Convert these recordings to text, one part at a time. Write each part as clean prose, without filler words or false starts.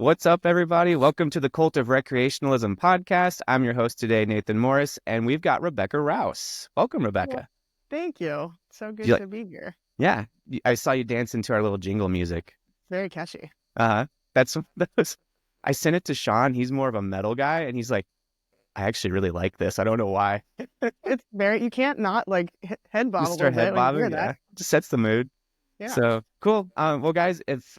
What's up, everybody? Welcome to the Cult of Recreationalism podcast. I'm your host today, Nathan Morris, and we've got Rebecca Rouse. Welcome, Well, Rebecca. thank you. So Do you good like, to be here. yeah, I saw you dancing to our little jingle music. Very catchy. That's that was. I sent it to Sean. He's more of a metal guy, and he's like, I actually really like this. I don't know why. It's very, you can't not like head bob a Just start little head bit when you hear bobbing. that. Yeah, just sets the mood. Yeah. So cool. Well, guys, if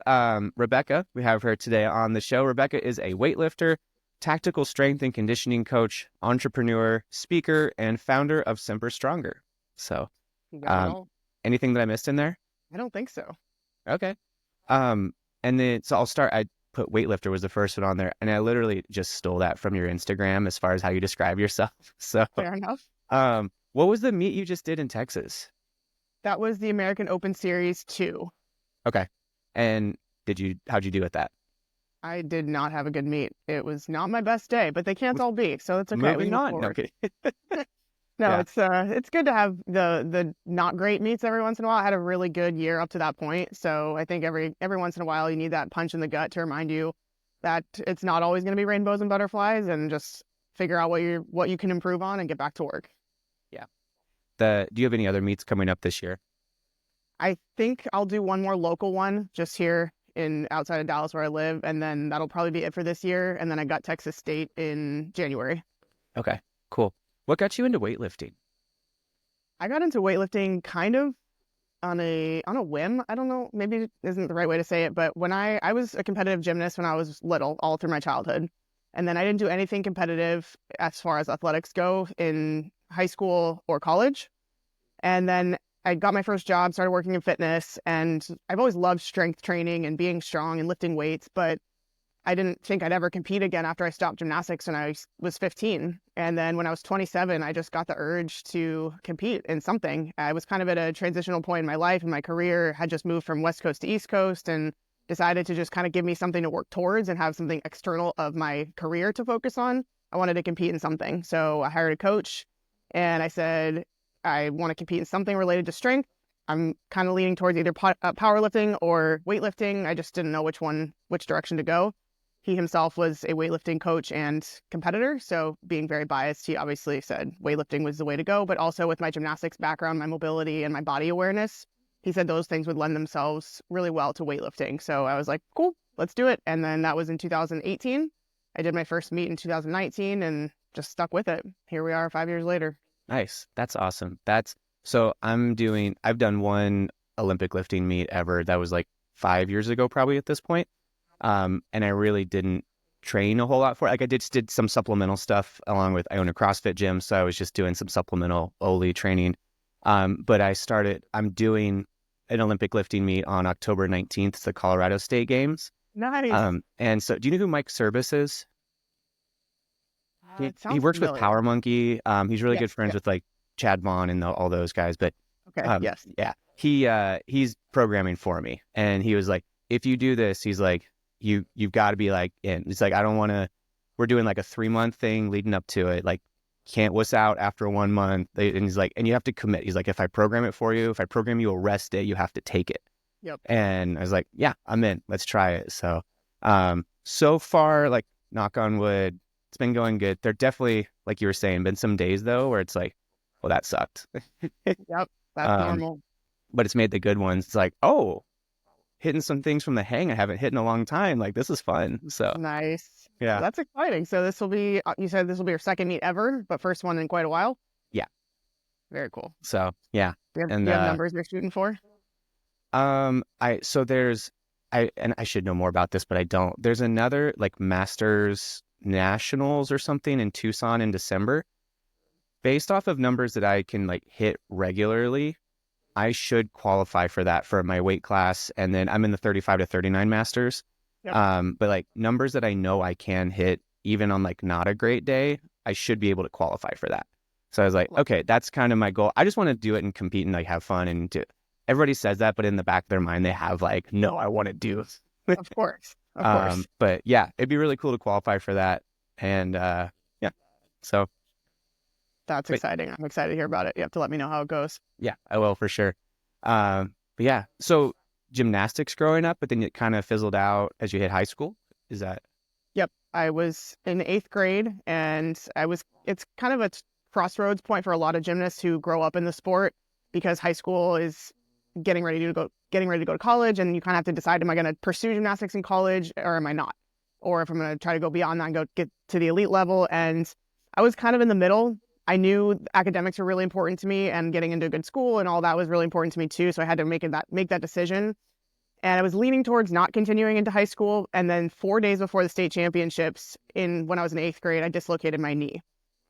Rebecca, we have her today on the show. Rebecca is a weightlifter, tactical strength and conditioning coach, entrepreneur, speaker, and founder of Semper Stronger. So, You got it um, all. anything that I missed in there? I don't think so. Okay. And then so I'll start. I put weightlifter was the first one on there, and I literally just stole that from your Instagram as far as how you describe yourself. So, Fair enough. what was the meet you just did in Texas? That was the American Open Series 2. Okay. And how'd you do with that? I did not have a good meet. It was not my best day, but they can't all be, so it's okay. We Moving move on. No forward. kidding. No, Yeah. it's good to have the not great meets every once in a while. I had a really good year up to that point, so I think every once in a while you need that punch in the gut to remind you that it's not always going to be rainbows and butterflies, and just figure out what you can improve on and get back to work. Yeah. Do you have any other meets coming up this year? I think I'll do one more local one just here in outside of Dallas where I live, and then that'll probably be it for this year. And then I got Texas State in January. Okay, cool. What got you into weightlifting? I got into weightlifting kind of on a whim. I don't know, maybe it isn't the right way to say it, but when I was a competitive gymnast when I was little, all through my childhood. And then I didn't do anything competitive as far as athletics go in high school or college. And then I got my first job, started working in fitness, and I've always loved strength training and being strong and lifting weights, but I didn't think I'd ever compete again after I stopped gymnastics when I was 15. And then when I was 27, I just got the urge to compete in something. I was kind of at a transitional point in my life, and my career had just moved from West Coast to East Coast, and decided to just kind of give me something to work towards and have something external of my career to focus on. I wanted to compete in something. So I hired a coach, and I said, I want to compete in something related to strength. I'm kind of leaning towards either powerlifting or weightlifting. I just didn't know which direction to go. He himself was a weightlifting coach and competitor, so being very biased, he obviously said weightlifting was the way to go, but also with my gymnastics background, my mobility, and my body awareness, he said those things would lend themselves really well to weightlifting. So I was like, cool, let's do it. And then that was in 2018. I did my first meet in 2019 and just stuck with it. Here we are 5 years later. Nice. That's awesome. So I've done one Olympic lifting meet ever. That was like 5 years ago, probably at this point. And I really didn't train a whole lot for it. Like I just did some supplemental stuff I own a CrossFit gym. So I was just doing some supplemental OLE training. But I'm doing an Olympic lifting meet on October 19th, the Colorado State Games. Nice. And so do you know who Mike Service is? It He sounds works with familiar. Power Monkey. He's really Yes, good friends yes. with like Chad Vaughn and all those guys. But Okay, yes. yeah, he's programming for me, and he was like, if you do this, he's like, you've got to be like in. It's like I don't want to. We're doing like a 3-month thing leading up to it. Like can't wuss out after 1 month. And he's like, and you have to commit. He's like, if I program you a rest day, you have to take it. Yep. And I was like, yeah, I'm in. Let's try it. So, so far, like knock on wood, it's been going good. There definitely, like you were saying, been some days though where it's like, well, that sucked. Yep. That's Um, normal. but it's made the good ones. It's like, oh, hitting some things from the hang I haven't hit in a long time. Like this is fun. So Nice. yeah, That's exciting. So this will be, you said this will be your second meet ever, but first one in quite a while. yeah. Very cool. So yeah, Do and you have numbers you're shooting for? I so there's and I should know more about this, but I don't. There's another like Masters Nationals or something in Tucson in December. Based off of numbers that I can like hit regularly, I should qualify for that for my weight class. And then I'm in the 35 to 39 Masters. Yep. But like numbers that I know I can hit even on like not a great day, I should be able to qualify for that. So I was like, okay, that's kind of my goal. I just want to do it and compete and like have fun and do. Everybody says that, but in the back of their mind, they have like, no, I want to do. Of course. Of course. But yeah, it'd be really cool to qualify for that. And yeah, so That's but exciting. I'm excited to hear about it. You have to let me know how it goes. yeah, I will for sure. But yeah, so gymnastics growing up, but then it kind of fizzled out as you hit high school. Is that Yep. I was in eighth grade and it's kind of a crossroads point for a lot of gymnasts who grow up in the sport because high school is getting ready to go to college. And you kind of have to decide, am I going to pursue gymnastics in college or am I not? Or if I'm going to try to go beyond that and go get to the elite level. And I was kind of in the middle. I knew academics were really important to me and getting into a good school and all that was really important to me too. So I had to make that decision. And I was leaning towards not continuing into high school. And then 4 days before the state championships when I was in eighth grade, I dislocated my knee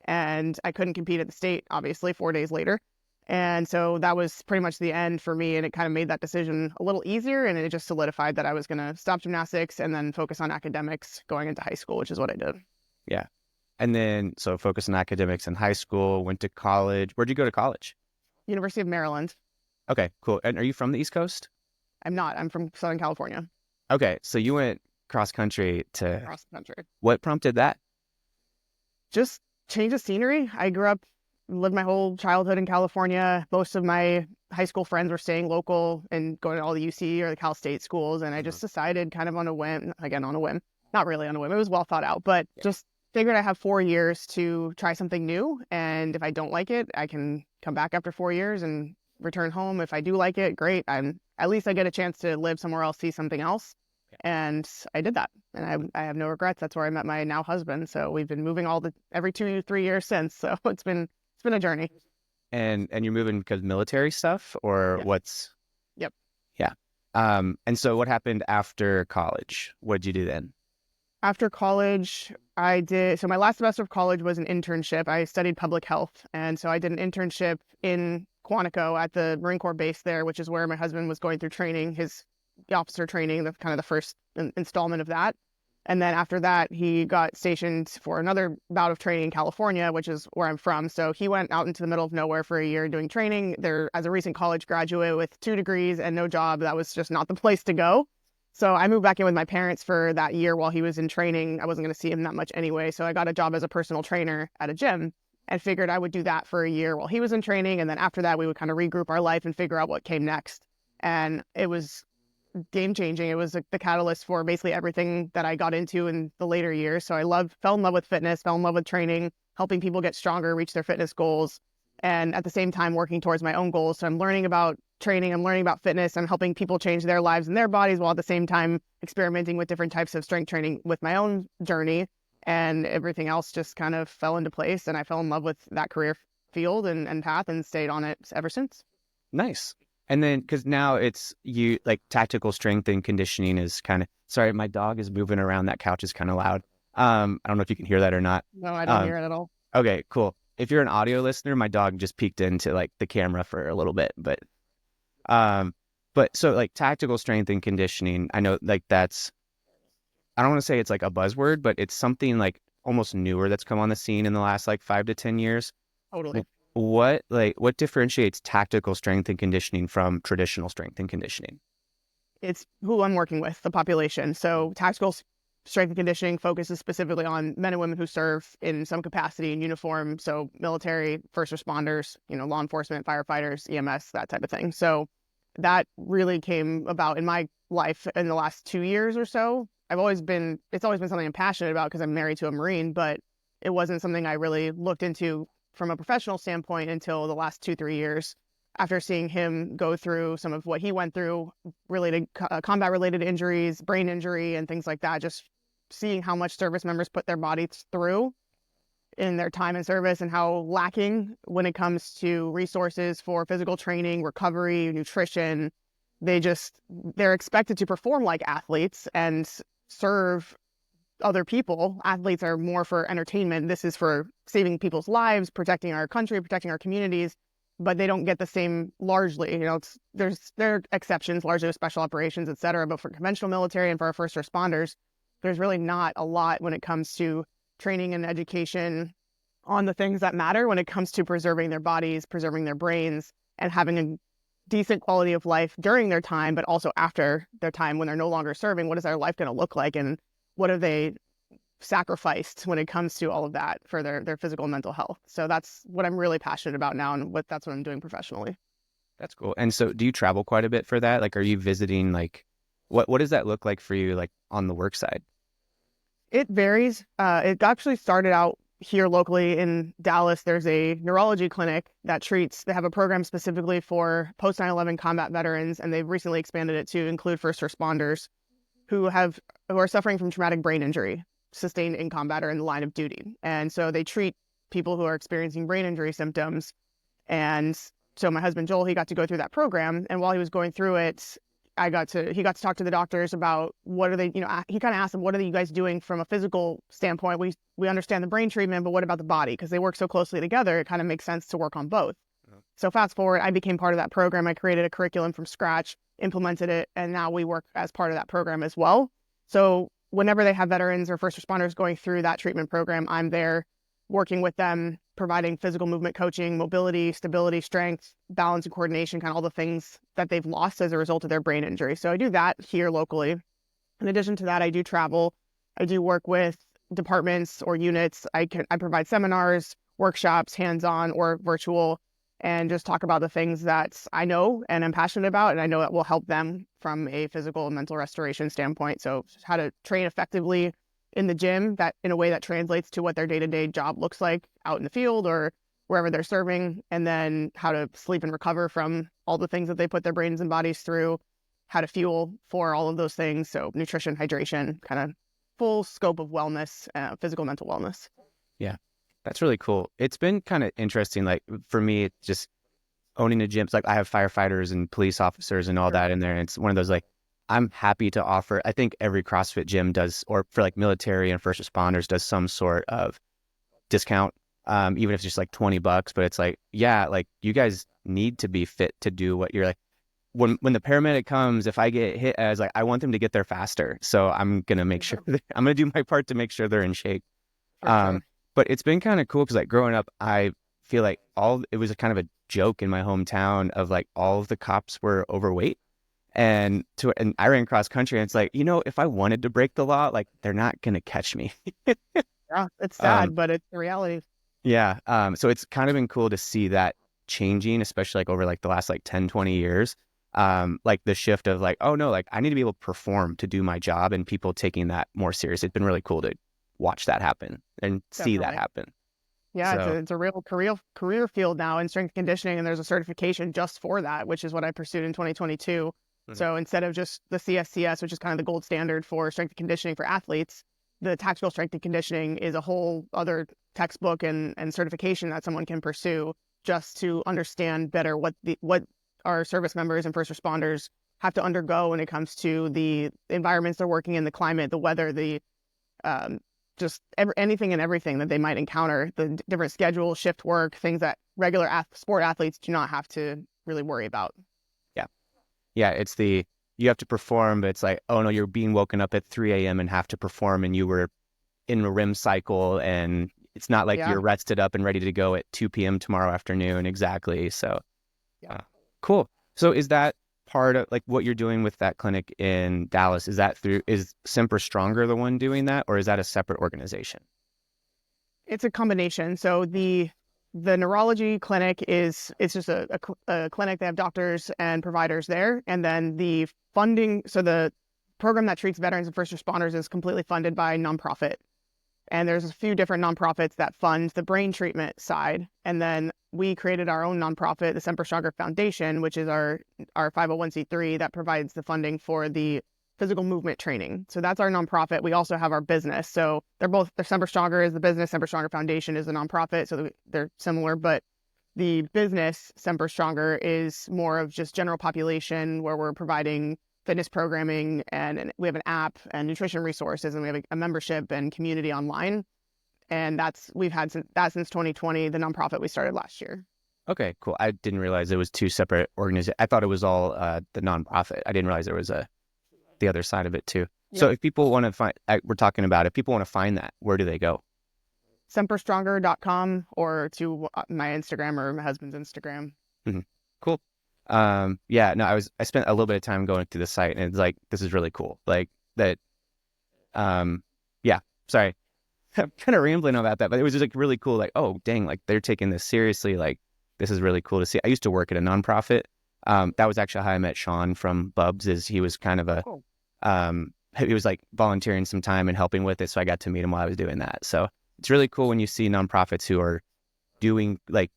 and I couldn't compete at the state, obviously, 4 days later. And so that was pretty much the end for me. And it kind of made that decision a little easier. And it just solidified that I was going to stop gymnastics and then focus on academics going into high school, which is what I did. yeah? And then so focus on academics in high school. Went to college. Where'd you go to college? University of Maryland. Okay, cool. And are you from the East Coast? I'm not. I'm from Southern California, Okay, so you went cross country to across the country. what prompted that? Just change of scenery. Lived my whole childhood in California. Most of my high school friends were staying local and going to all the UC or the Cal State schools. And I just decided kind of on a whim, again, on a whim, not really on a whim. It was well thought out, but just figured I have 4 years to try something new. And if I don't like it, I can come back after 4 years and return home. If I do like it, great. At least I get a chance to live somewhere else, see something else. And I did that. And I have no regrets. That's where I met my now husband. So we've been moving every 2 3 years since. So it's been a journey. And you're moving because military stuff or Yes. what's Yep. yeah. And so what happened after college? What'd you do then? After college, so my last semester of college was an internship. I studied public health. And so I did an internship in Quantico at the Marine Corps base there, which is where my husband was going through training, his officer training, the kind of the first installment of that. And then after that, he got stationed for another bout of training in California, which is where I'm from. So he went out into the middle of nowhere for a year doing training there as a recent college graduate with 2 degrees and no job. That was just not the place to go. So I moved back in with my parents for that year while he was in training. I wasn't going to see him that much anyway. So I got a job as a personal trainer at a gym and figured I would do that for a year while he was in training. And then after that, we would kind of regroup our life and figure out what came next. And it was game changing. It was the catalyst for basically everything that I got into in the later years. So fell in love with fitness, fell in love with training, helping people get stronger, reach their fitness goals, and at the same time working towards my own goals. So I'm learning about training, I'm learning about fitness, I'm helping people change their lives and their bodies while at the same time experimenting with different types of strength training with my own journey. And everything else just kind of fell into place. And I fell in love with that career field and path and stayed on it ever since. Nice. And then, because now it's you like tactical strength and conditioning is kind of, sorry, my dog is moving around. That couch is kind of loud. I don't know if you can hear that or not. No, I don't hear it at all. Okay, cool. If you're an audio listener, my dog just peeked into like the camera for a little bit, but so like tactical strength and conditioning, I know like I don't want to say it's like a buzzword, but it's something like almost newer that's come on the scene in the last like 5 to 10 years. Totally. What differentiates tactical strength and conditioning from traditional strength and conditioning? It's who I'm working with, the population. So tactical strength and conditioning focuses specifically on men and women who serve in some capacity in uniform. So military, first responders, law enforcement, firefighters, EMS, that type of thing. So that really came about in my life in the last 2 years or so. It's always been something I'm passionate about because I'm married to a Marine, but it wasn't something I really looked into from a professional standpoint until the last 2 3 years after seeing him go through some of what he went through related combat related injuries, brain injury and things like that, just seeing how much service members put their bodies through in their time in service and how lacking when it comes to resources for physical training, recovery, nutrition. They're expected to perform like athletes and serve other people. Athletes are more for entertainment. This is for saving people's lives, protecting our country, protecting our communities, but they don't get the same largely. There are exceptions, largely with special operations, et cetera, but for conventional military and for our first responders, there's really not a lot when it comes to training and education on the things that matter when it comes to preserving their bodies, preserving their brains, and having a decent quality of life during their time, but also after their time when they're no longer serving. What is their life going to look like? And what have they sacrificed when it comes to all of that for their physical and mental health? So that's what I'm really passionate about now, and that's what I'm doing professionally. That's cool. And so do you travel quite a bit for that? Like, are you visiting, like, what does that look like for you, like on the work side? It varies. It actually started out here locally in Dallas. There's a neurology clinic that they have a program specifically for post 9/11 combat veterans, and they've recently expanded it to include first responders who are suffering from traumatic brain injury sustained in combat or in the line of duty. And so they treat people who are experiencing brain injury symptoms. And so my husband Joel, he got to go through that program, and while he was going through it, he got to talk to the doctors about what are they, he kind of asked them, what are you guys doing from a physical standpoint? We understand the brain treatment, but what about the body? Because they work so closely together, it kind of makes sense to work on both. So fast forward, I became part of that program. I created a curriculum from scratch, implemented it, and now we work as part of that program as well. So whenever they have veterans or first responders going through that treatment program, I'm there working with them, providing physical movement coaching, mobility, stability, strength, balance, and coordination, kind of all the things that they've lost as a result of their brain injury. So I do that here locally. In addition to that, I do travel. I do work with departments or units. I provide seminars, workshops, hands-on or virtual, and just talk about the things that I know and I'm passionate about, and I know that will help them from a physical and mental restoration standpoint. So how to train effectively in the gym that in a way that translates to what their day-to-day job looks like out in the field or wherever they're serving, and then how to sleep and recover from all the things that they put their brains and bodies through, how to fuel for all of those things. So nutrition, hydration, kind of full scope of wellness, physical, mental wellness. Yeah, that's really cool. It's been kind of interesting. Like for me, it's just owning a gym. It's like I have firefighters and police officers and all Sure. that in there. And it's one of those like, I'm happy to offer, I think every CrossFit gym does, or for like military and first responders does some sort of discount, even if it's just like $20, but it's like, yeah, like you guys need to be fit to do what you're like, when the paramedic comes, if I get hit, as like, I want them to get there faster. So I'm going to make sure, I'm going to do my part to make sure they're in shape. For Um, sure. but it's been kind of cool because like growing up, I feel like it was a kind of a joke in my hometown of like all of the cops were overweight. And I ran cross country, and it's like, if I wanted to break the law, like they're not gonna catch me. Yeah, it's Um, sad, but it's the reality. yeah. So it's kind of been cool to see that changing, especially like over like the last like 10, 20 years. Like the shift of like, oh no, like I need to be able to perform to do my job, and people taking that more serious. It's been really cool to watch that happen and see that Definitely. happen. Yeah, So it's a real career field now in strength conditioning, and there's a certification just for that, which is what I pursued in 2022. mhm. So instead of just the CSCS, which is kind of the gold standard for strength and conditioning for athletes, the tactical strength and conditioning is a whole other textbook and certification that someone can pursue just to understand better what our service members and first responders have to undergo when it comes to the environments they're working in, the climate, the weather, the um, anything and everything that they might encounter, the different schedules, shift work, things that regular sport athletes do not have to really worry about. yeah, yeah, you have to perform, but it's like, oh no, you're being woken up at 3 a.m. and have to perform, and you were in a REM cycle, and it's not like Yeah. you're rested up and ready to go at 2 p.m. tomorrow afternoon. Exactly. So, Yeah. uh, cool. So is that part of like what you're doing with that clinic in Dallas? Is Semper Stronger the one doing that, or is that a separate organization? It's a combination. So the neurology clinic it's just a clinic. They have doctors and providers there, and then the funding. So the program that treats veterans and first responders is completely funded by nonprofit. And there's a few different nonprofits that fund the brain treatment side. And then we created our own nonprofit, the Semper Stronger Foundation, which is our 501c3 that provides the funding for the physical movement training. So that's our nonprofit. We also have our business. So they're Semper Stronger is the business, Semper Stronger Foundation is the nonprofit. So they're similar, but the business Semper Stronger is more of just general population where we're providing fitness programming, and we have an app and nutrition resources, and we have a membership and community online. And we've had since 2020, the nonprofit we started last year. Okay, cool. I didn't realize it was two separate organizations. I thought it was all the nonprofit. I didn't realize there was the other side of it too. So Yep. if people want to we're talking about, if people want to find that, where do they go? Semperstronger.com or to my Instagram or my husband's Instagram. Mhm. Cool. Yeah, no, I spent a little bit of time going through the site, and it's like, this is really cool. Like that, um, yeah, sorry. I'm kind of rambling about that, but it was just like really cool. Like, oh, dang, like they're taking this seriously. Like, this is really cool to see. I used to work at a nonprofit. That was actually how I met Sean from Bubs. Is he was kind of Oh, a cool. he was like volunteering some time and helping with it. So I got to meet him while I was doing that. So it's really cool when you see nonprofits who are doing like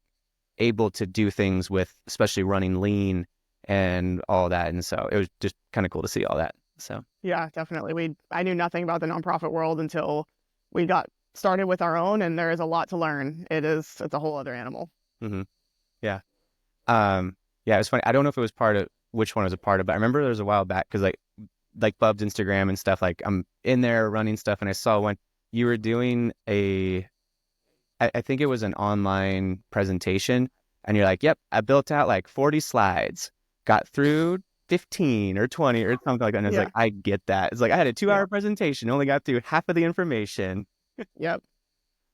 able to do things with, especially running lean and all that. And so it was just kind of cool to see all that. So Yeah, definitely. I knew nothing about the nonprofit world until we got started with our own, and there is a lot to learn. It's a whole other animal. hmm yeah. Yeah, it was funny. I don't know if it was part of which one it was a part of, but I remember there was a while back because like Bub's Instagram and stuff, like I'm in there running stuff and I saw one you were doing I think it was an online presentation and you're like, yep, I built out like 40 slides, got through 15 or 20 or something like that. And I was Yeah, like, I get that. It's like I had a 2 hour yeah, presentation, only got through half of the information. yep.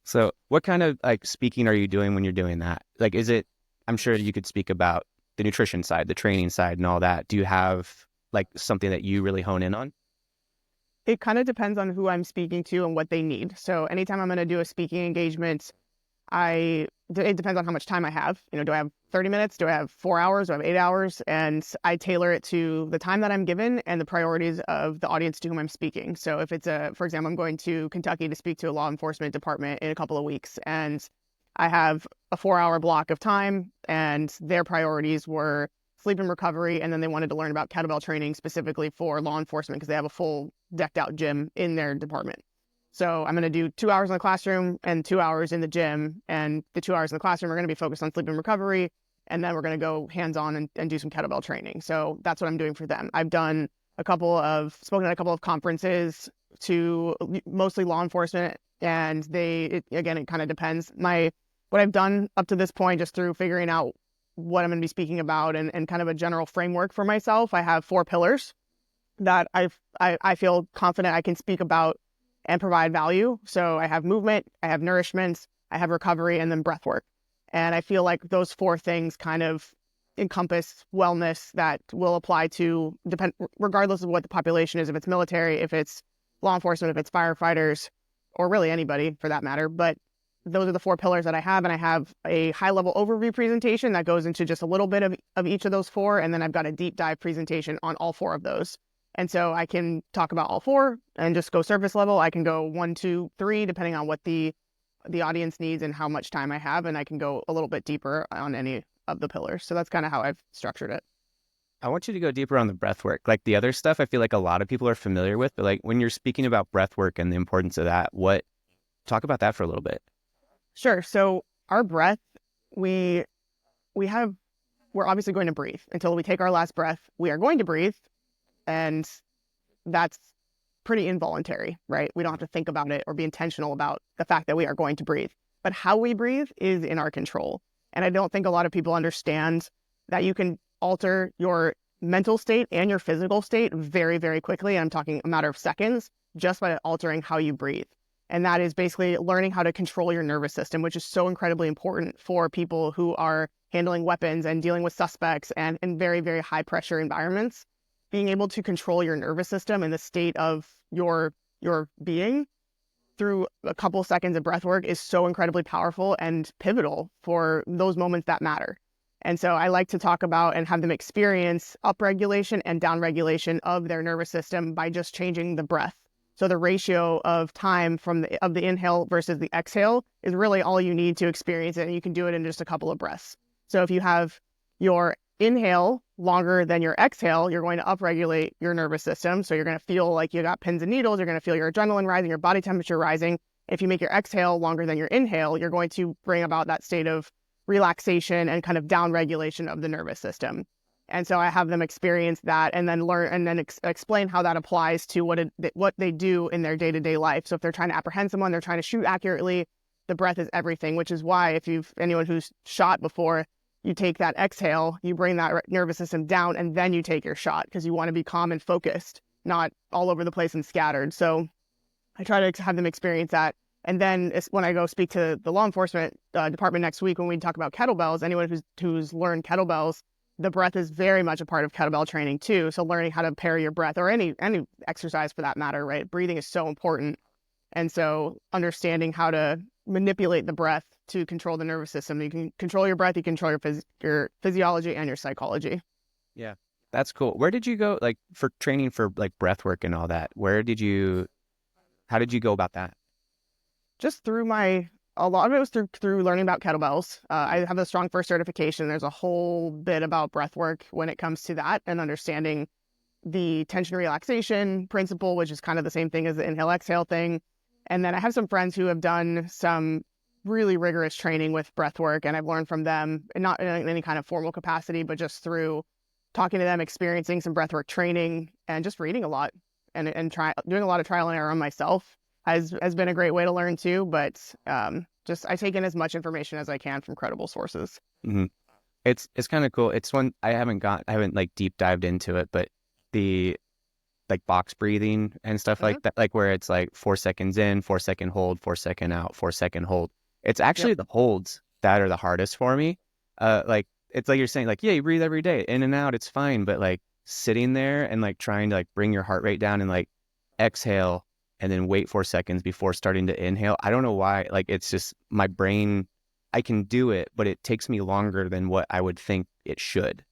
So what kind of like speaking are you doing when you're doing that? Like, is it, I'm sure you could speak about the nutrition side, the training side and all that. Do you have like something that you really hone in on? It kind of depends on who I'm speaking to and what they need. So anytime I'm going to do a speaking engagement, it depends on how much time I have. Do I have 30 minutes? Do I have 4 hours? Do I have 8 hours? And I tailor it to the time that I'm given and the priorities of the audience to whom I'm speaking. So if it's for example, I'm going to Kentucky to speak to a law enforcement department in a couple of weeks, and I have a 4 hour block of time, and their priorities were sleep and recovery, and then they wanted to learn about kettlebell training specifically for law enforcement because they have a full decked out gym in their department. So I'm going to do 2 hours in the classroom and 2 hours in the gym. And the 2 hours in the classroom are going to be focused on sleep and recovery. And then we're going to go hands-on and do some kettlebell training. So that's what I'm doing for them. I've spoken at a couple of conferences to mostly law enforcement. And again, it kind of depends. What I've done up to this point, just through figuring out what I'm going to be speaking about and kind of a general framework for myself, I have 4 pillars that I feel confident I can speak about and provide value. So I have movement, I have nourishment, I have recovery, and then breath work. And I feel like those 4 things kind of encompass wellness that will apply to regardless of what the population is, if it's military, if it's law enforcement, if it's firefighters, or really anybody for that matter. But those are the 4 pillars that I have. And I have a high level overview presentation that goes into just a little bit of each of those 4. And then I've got a deep dive presentation on all 4 of those. And so I can talk about all 4 and just go surface level. I can go 1, 2, 3, depending on what the audience needs and how much time I have. And I can go a little bit deeper on any of the pillars. So that's kind of how I've structured it. I want you to go deeper on the breath work. Like the other stuff, I feel like a lot of people are familiar with, but like when you're speaking about breath work and the importance of that, talk about that for a little bit. Sure. So our breath, we're obviously going to breathe until we take our last breath. We are going to breathe. And that's pretty involuntary, right? We don't have to think about it or be intentional about the fact that we are going to breathe. But how we breathe is in our control. And I don't think a lot of people understand that you can alter your mental state and your physical state very, very quickly. I'm talking a matter of seconds just by altering how you breathe. And that is basically learning how to control your nervous system, which is so incredibly important for people who are handling weapons and dealing with suspects and in very, very high pressure environments. Being able to control your nervous system and the state of your being through a couple seconds of breath work is so incredibly powerful and pivotal for those moments that matter. And so I like to talk about and have them experience upregulation and downregulation of their nervous system by just changing the breath. So the ratio of time of the inhale versus the exhale is really all you need to experience it. And you can do it in just a couple of breaths. So if you have your inhale longer than your exhale, you're going to upregulate your nervous system. So you're going to feel like you got pins and needles. You're going to feel your adrenaline rising, your body temperature rising. If you make your exhale longer than your inhale, you're going to bring about that state of relaxation and kind of down regulation of the nervous system. And so I have them experience that and then learn and then explain how that applies to what they do in their day-to-day life. So if they're trying to apprehend someone, they're trying to shoot accurately, the breath is everything, which is why anyone who's shot before, you take that exhale, you bring that nervous system down, and then you take your shot because you want to be calm and focused, not all over the place and scattered. So I try to have them experience that. And then when I go speak to the law enforcement department next week, when we talk about kettlebells, anyone who's learned kettlebells, the breath is very much a part of kettlebell training too. So learning how to pair your breath, or any exercise for that matter, right? Breathing is so important. And so understanding how to manipulate the breath to control the nervous system. You can control your breath, you control your physiology and your psychology. Yeah. That's cool. Where did you go, like for training for like breath work and all that? How did you go about that? Just through a lot of it was through learning about kettlebells. I have a strong first certification. There's a whole bit about breath work when it comes to that and understanding the tension relaxation principle, which is kind of the same thing as the inhale exhale thing. And then I have some friends who have done some really rigorous training with breath work, and I've learned from them, and not in any kind of formal capacity, but just through talking to them, experiencing some breathwork training, and just reading a lot and doing a lot of trial and error on myself has been a great way to learn too. But just I take in as much information as I can from credible sources. Hmm. It's kind of cool. It's one I haven't like deep dived into it, but the like box breathing and stuff Hmm. like that, like where it's like 4 seconds in, 4 second hold, 4 second out, 4 second hold. It's Yep. actually the holds that are the hardest for me. Like it's like you're saying, like, yeah, you breathe every day, in and out, it's fine, but like sitting there and like trying to like bring your heart rate down and like exhale and then wait 4 seconds before starting to inhale. I don't know why. Like it's just my brain, I can do it, but it takes me longer than what I would think it should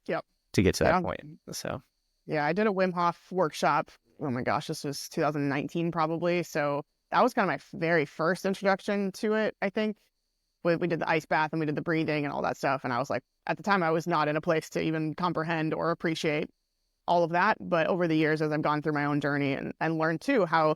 Yep. to get to that Yeah. point. So, Yeah. I did a Wim Hof workshop. Oh my gosh, this was 2019 probably. So that was kind of my very first introduction to it, I think. We did the ice bath and we did the breathing and all that stuff. And I was like, at the time, I was not in a place to even comprehend or appreciate all of that. But over the years, as I've gone through my own journey and learned too how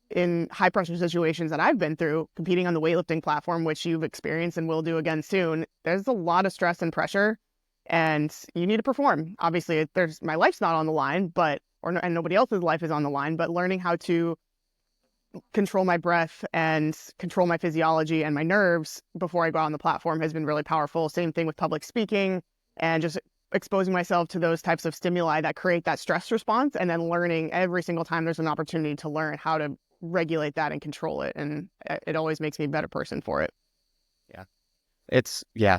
in high pressure situations that I've been through, competing on the weightlifting platform, which you've experienced and will do again soon, there's a lot of stress and pressure, and you need to perform. Obviously, there's my life's not on the line, but and nobody else's life is on the line. But learning how to control my breath and control my physiology and my nerves before I go out on the platform has been really powerful. Same thing with public speaking and just exposing myself to those types of stimuli that create that stress response, and then learning every single time there's an opportunity to learn how to regulate that and control it. And it always makes me a better person for it. yeah, yeah,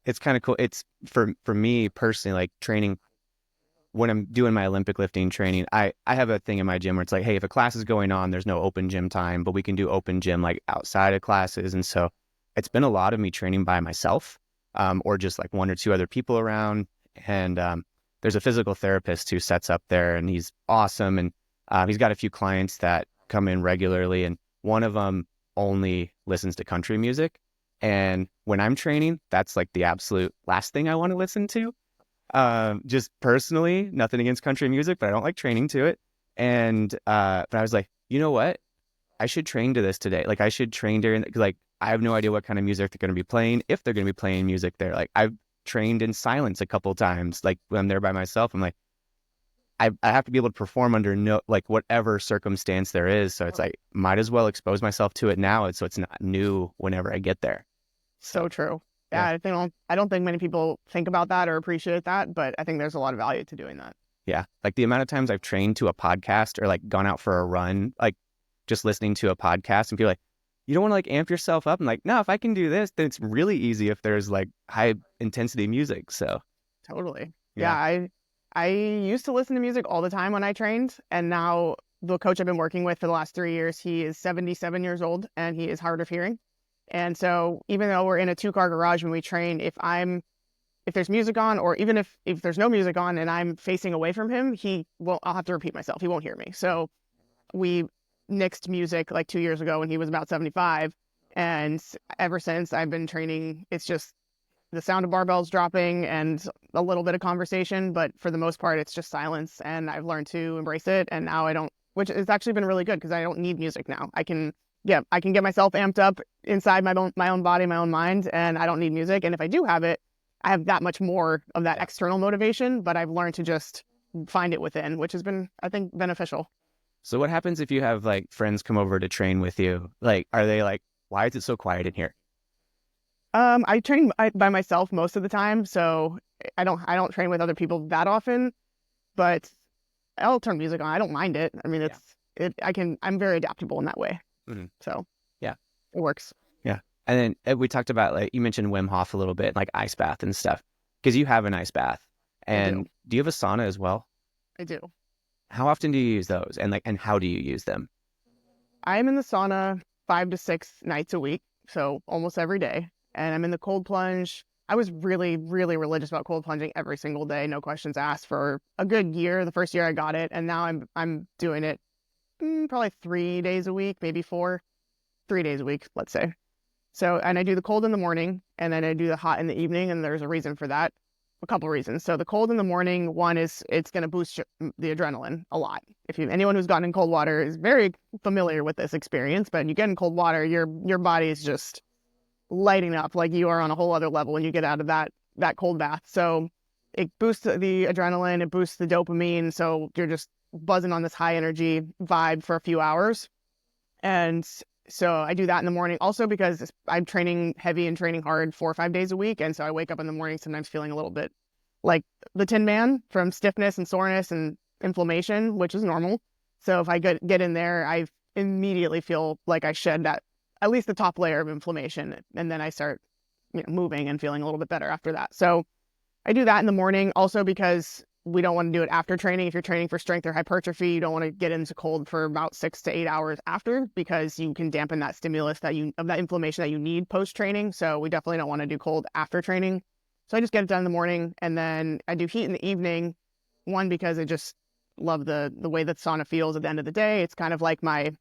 it's kind of cool. It's for me personally, like training when I'm doing my Olympic lifting training, I have a thing in my gym where it's like, hey, if a class is going on, there's no open gym time, but we can do open gym like outside of classes. And so it's been a lot of me training by myself, or just like one or two other people around. And there's a physical therapist who sets up there, and he's awesome. And he's got a few clients that come in regularly, and one of them only listens to country music. And when I'm training, that's like the absolute last thing I want to listen to. Just personally, nothing against country music, but I don't like training to it. And but I was like, you know what? I should train to this today. Like I should train during, like I have no idea what kind of music they're going to be playing, if they're going to be playing music there. Like I've trained in silence a couple times. Like when I'm there by myself, I'm like, I have to be able to perform under no, like whatever circumstance there is. So it's like, might as well expose myself to it now, and so it's not new whenever I get there. So So true. Yeah, yeah. I don't think many people think about that or appreciate that, but I think there's a lot of value to doing that. Yeah. Like the amount of times I've trained to a podcast or like gone out for a run, like just listening to a podcast, and people are like, you don't want to like amp yourself up. I'm like, no, if I can do this, then it's really easy if there's like high intensity music. So Totally. Yeah, yeah. I used to listen to music all the time when I trained, and now the coach I've been working with for the last 3 years, he is 77 years old and he is hard of hearing. And so even though we're in a two-car garage when we train, if there's music on, or even if there's no music on and I'm facing away from him, I'll have to repeat myself. He won't hear me. So we nixed music like 2 years ago when he was about 75. And ever since I've been training, it's just the sound of barbells dropping and a little bit of conversation, but for the most part, it's just silence. And I've learned to embrace it. And now I don't, which has actually been really good because I don't need music now. I can get myself amped up inside my own body, my own mind, and I don't need music. And if I do have it, I have that much more of that Yeah. external motivation, but I've learned to just find it within, which has been, I think, beneficial. So what happens if you have like friends come over to train with you? Like, are they like, why is it so quiet in here? I train by myself most of the time, so I don't train with other people that often, but I'll turn music on. I don't mind it. I mean, Yeah. I'm very adaptable in that way. Hmm. So Yeah. it works. Yeah. And then we talked about, like, you mentioned Wim Hof a little bit, like ice bath and stuff, because you have an ice bath. I do. And do you have a sauna as well? I do. How often do you use those? And like, and how do you use them? I'm in the sauna 5 to 6 nights a week, so almost every day. And I'm in the cold plunge. I was really, really religious about cold plunging every single day, no questions asked, for a good year. The first year I got it, and now I'm doing it probably 3 days a week, maybe 4, 3 days a week, let's say. So, and I do the cold in the morning, and then I do the hot in the evening, and there's a reason for that. A couple of reasons. So the cold in the morning, one is it's going to boost the adrenaline a lot. If you anyone who's gotten in cold water is very familiar with this experience, but you get in cold water, your body is just lighting up like you are on a whole other level when you get out of that cold bath. So it boosts the adrenaline, it boosts the dopamine, so you're just buzzing on this high energy vibe for a few hours. And so I do that in the morning also because I'm training heavy and training hard 4 or 5 days a week. And so I wake up in the morning sometimes feeling a little bit like the Tin Man from stiffness and soreness and inflammation, which is normal. So if I get in there, I immediately feel like I shed that, at least the top layer of inflammation. And then I start moving and feeling a little bit better after that. So I do that in the morning also because we don't want to do it after training. If you're training for strength or hypertrophy, you don't want to get into cold for about 6 to 8 hours after, because you can dampen that stimulus of that inflammation that you need post training. So we definitely don't want to do cold after training. So I just get it done in the morning, and then I do heat in the evening. One, because I just love the way that sauna feels at the end of the day. It's kind of like my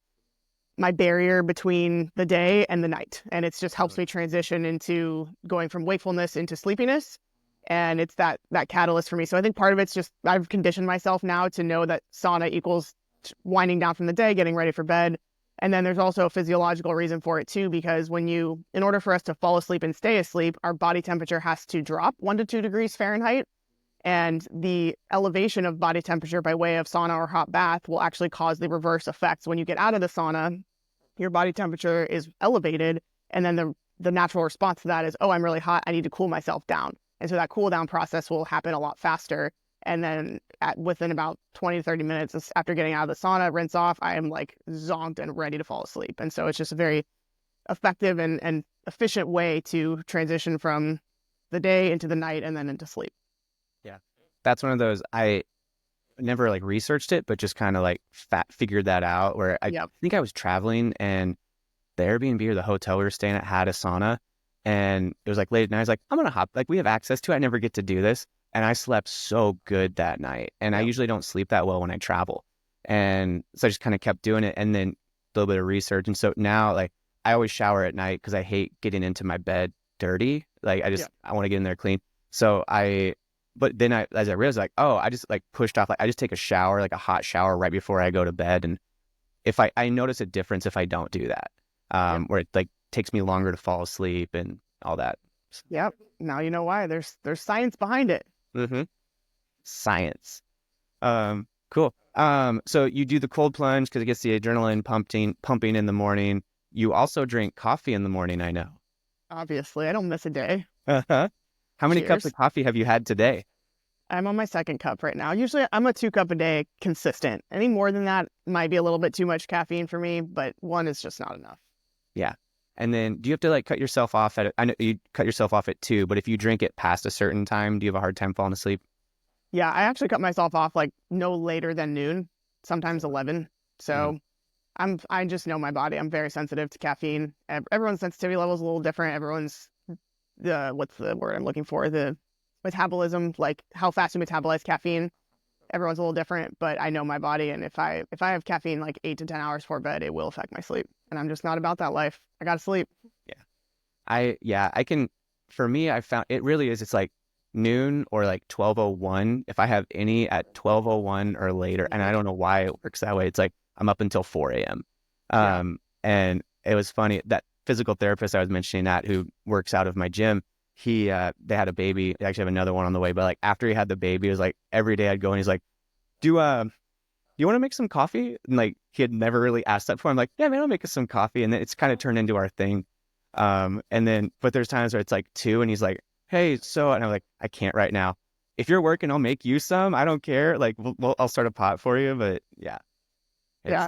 barrier between the day and the night, and it just helps me transition into going from wakefulness into sleepiness. And it's that catalyst for me. So I think part of it's just I've conditioned myself now to know that sauna equals winding down from the day, getting ready for bed. And then there's also a physiological reason for it too, because in order for us to fall asleep and stay asleep, our body temperature has to drop 1 to 2 degrees Fahrenheit. And the elevation of body temperature by way of sauna or hot bath will actually cause the reverse effects. When you get out of the sauna, your body temperature is elevated. And then the natural response to that is, oh, I'm really hot, I need to cool myself down. And so that cool down process will happen a lot faster. And then within about 20 to 30 minutes after getting out of the sauna, rinse off, I am like zonked and ready to fall asleep. And so it's just a very effective and efficient way to transition from the day into the night and then into sleep. Yeah. That's one of those, I never like researched it, but just kind of like figured that out, where I think I was traveling and the Airbnb or the hotel we were staying at had a sauna. And it was like late at night. I was like, I'm going to hop. Like, we have access to it. I never get to do this. And I slept so good that night. And I usually don't sleep that well when I travel. And so I just kind of kept doing it. And then a little bit of research. And so now, like, I always shower at night because I hate getting into my bed dirty. Like, I want to get in there clean. So but then as I realized, like, oh, I just like pushed off. Like, I just take a shower, like a hot shower right before I go to bed. And if I notice a difference if I don't do that, where it like takes me longer to fall asleep and all that. Yep. Now you know why. There's science behind it. Mm-hmm. Science. Cool. So you do the cold plunge because it gets the adrenaline pumping in the morning. You also drink coffee in the morning, I know. Obviously, I don't miss a day. Uh-huh. How many cups of coffee have you had today? I'm on my 2nd cup right now. Usually I'm a 2 cup a day consistent. Any more than that might be a little bit too much caffeine for me, but 1 is just not enough. Yeah. And then do you have to like cut yourself off I know you cut yourself off at 2, but if you drink it past a certain time, do you have a hard time falling asleep? Yeah, I actually cut myself off like no later than noon, sometimes 11. So I just know my body. I'm very sensitive to caffeine. Everyone's sensitivity level is a little different. Everyone's what's the word I'm looking for? The metabolism, like how fast you metabolize caffeine. Everyone's a little different, but I know my body, and if I have caffeine like 8 to 10 hours before bed, it will affect my sleep. And I'm just not about that life. I gotta sleep. Yeah. I can, for me, I found it really is, it's like noon or like 12:01. If I have any at 12:01 or later, and I don't know why it works that way. It's like I'm up until 4 a.m. And it was funny, that physical therapist I was mentioning that who works out of my gym, they had a baby. They actually have another one on the way. But like after he had the baby, it was like every day I'd go and he's like, do you want to make some coffee? And like he had never really asked that before. I'm like, yeah, man, I'll make us some coffee. And then it's kind of turned into our thing. But there's times where it's like 2 and he's like, hey, and I'm like, I can't right now. If you're working, I'll make you some. I don't care. Like I'll start a pot for you. But yeah.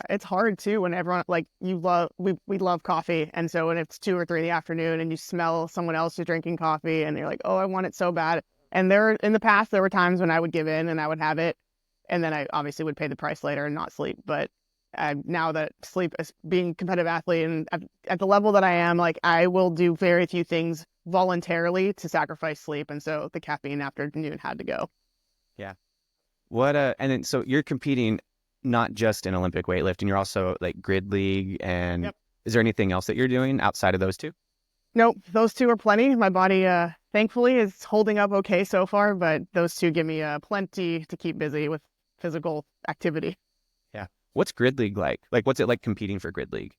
It's hard too when everyone like we love coffee, and so when it's 2 or 3 in the afternoon and you smell someone else who's drinking coffee and you're like, oh, I want it so bad. And in the past there were times when I would give in and I would have it, and then I obviously would pay the price later and not sleep. But now that sleep, as being a competitive athlete and at the level that I am, like I will do very few things voluntarily to sacrifice sleep. And so the caffeine afternoon had to go. Yeah. And then so you're competing not just in Olympic weightlifting, you're also like grid league, and Yep. is there anything else that you're doing outside of those two? Nope, those two are plenty. My body, thankfully, is holding up okay so far, but those two give me plenty to keep busy with physical activity. Yeah. What's grid league like? Like, what's it like competing for grid league?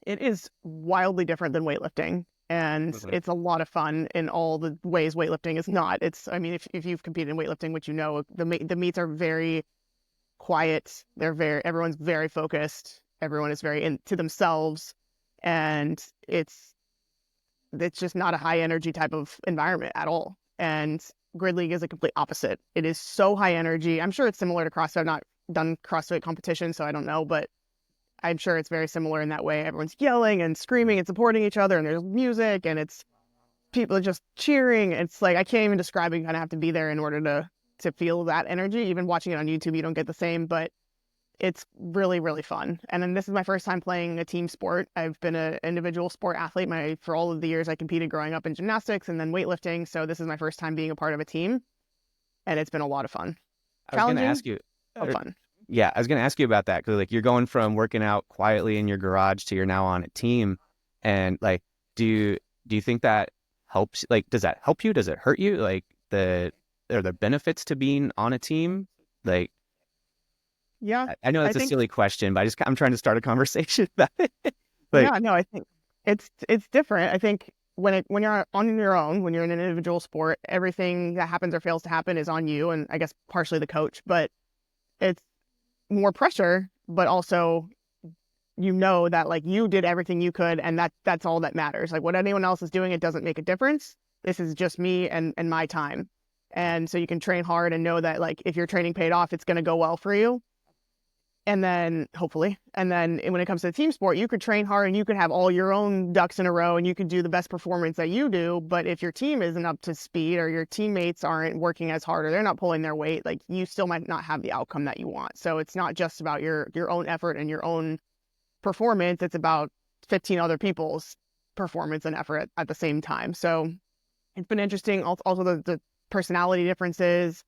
It is wildly different than weightlifting, and Mhm. it's a lot of fun in all the ways weightlifting is not. I mean, if you've competed in weightlifting, which you know, the meets are very quiet. Everyone's very focused. Everyone is very into themselves, and it's just not a high energy type of environment at all. And grid league is a complete opposite. It is so high energy. I'm sure it's similar to CrossFit. I've not done CrossFit competition, so I don't know, but I'm sure it's very similar in that way. Everyone's yelling and screaming and supporting each other, and there's music, and it's people just cheering. It's like I can't even describe it. You kind of have to be there in order to feel that energy. Even watching it on YouTube, you don't get the same, but it's really, really fun. And then this is my first time playing a team sport. I've been an individual sport athlete for all of the years I competed growing up in gymnastics and then weightlifting. So this is my first time being a part of a team, and it's been a lot of fun. I was going to Challenging, ask you, but uh, fun. yeah, I was going to ask you about that because like you're going from working out quietly in your garage to you're now on a team, and like, do you think that helps? Like, does that help you? Does it hurt you? Like are there benefits to being on a team? Like, Yeah, I know I that's a think silly question, but I'm trying to start a conversation about it. Like, yeah, no, I think it's different. I think when you're on your own, when you're in an individual sport, everything that happens or fails to happen is on you, and I guess partially the coach. But it's more pressure, but also you know that like you did everything you could, and that's all that matters. Like what anyone else is doing, it doesn't make a difference. This is just me and my time, and so you can train hard and know that like if your training paid off, it's going to go well for you. And then hopefully, and then when it comes to the team sport, you could train hard and you could have all your own ducks in a row and you could do the best performance that you do. But if your team isn't up to speed or your teammates aren't working as hard or they're not pulling their weight, like you still might not have the outcome that you want. So it's not just about your own effort and your own performance. It's about 15 other people's performance and effort at the same time. So it's been interesting. Also the personality differences,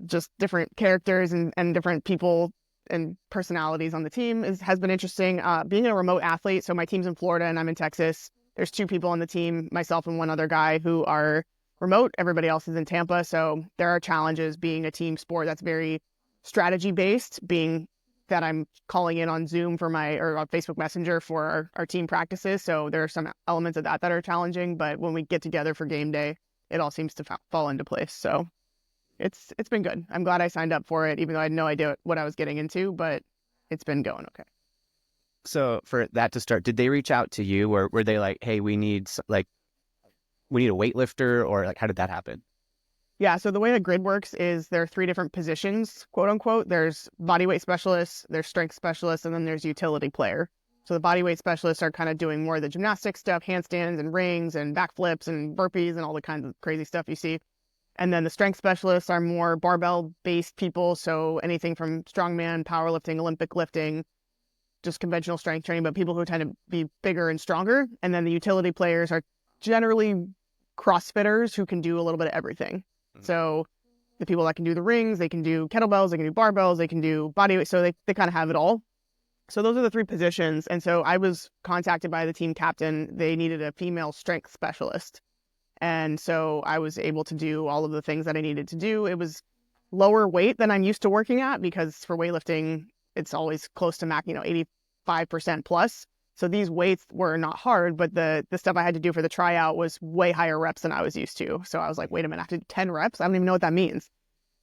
just different characters and different people and personalities on the team has been interesting. Being a remote athlete, so my team's in Florida and I'm in Texas. There's two people on the team, myself and one other guy who are remote. Everybody else is in Tampa. So there are challenges being a team sport that's very strategy based, being that I'm calling in on Zoom or on Facebook Messenger for our team practices. So there are some elements of that are challenging, but when we get together for game day, it all seems to fall into place. So it's been good. I'm glad I signed up for it, even though I had no idea what I was getting into, but it's been going okay. so for that to start, did they reach out to you, or were they like, hey, we need a weightlifter, or like how did that happen? Yeah, so the way the grid works is there are three different positions, quote unquote. There's body weight specialists, there's strength specialists, and then there's utility player. So the body weight specialists are kind of doing more of the gymnastic stuff, handstands and rings and backflips and burpees and all the kinds of crazy stuff you see. And then the strength specialists are more barbell based people. So anything from strongman, powerlifting, Olympic lifting, just conventional strength training, but people who tend to be bigger and stronger. And then the utility players are generally CrossFitters who can do a little bit of everything. So the people that can do the rings, they can do kettlebells, they can do barbells, they can do body weight. So they kind of have it all. So those are the three positions. And so I was contacted by the team captain. They needed a female strength specialist. And so I was able to do all of the things that I needed to do. It was lower weight than I'm used to working at because for weightlifting, it's always close to max, 85% plus. So these weights were not hard, but the stuff I had to do for the tryout was way higher reps than I was used to. So I was like, wait a minute, I have to do 10 reps? I don't even know what that means.